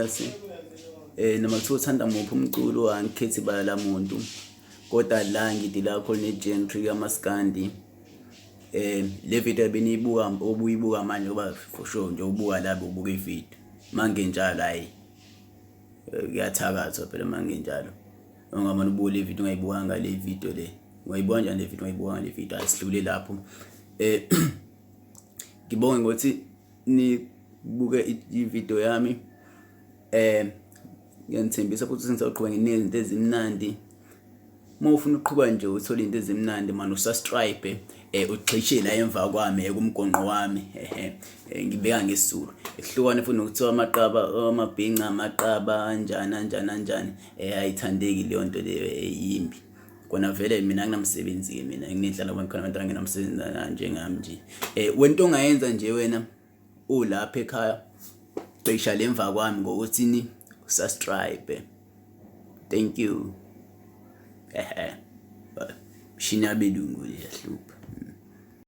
serious noma kuthiwa uthanda muphi umculo angikhethi bala lamuntu kodwa la ngidila khona ne-genre kaMaskandi. Le video beniyibuka obuyibuka manje ngoba for sure nje ubuka la ubuka ivideo manje njalo hayi kuyathakathwa phela manje njalo ongabona ubuka le video ungayibukanga le video le ungayibuka kanjani le video ungayibukanga le video asidlule lapho. Ngibonge ngokuthi nibuke i-video yami ngiyanithembisa futhi ngizoqhubeka nginezinto ezimnandi. Mawufuna uqhubeka nje uthola into ezimnandi man usubscribe ugxishe la emva kwami kumgonqo wami ngibeka ngesizulu ehlukane futhi nokuthiwa amaqaba amabhinqa amaqaba kanjani ayithandeki leyo nto leyo yimbi kona vele mina nginamsebenzi mina nginendlala kwakhona abantu angenamsebenzi njengami nje. Wento ongayenza nje wena ulapha ekhaya gxisha le emva kwami ngokuthi ni subscribe. Thank you. Mshini yabelungu liyahlupha.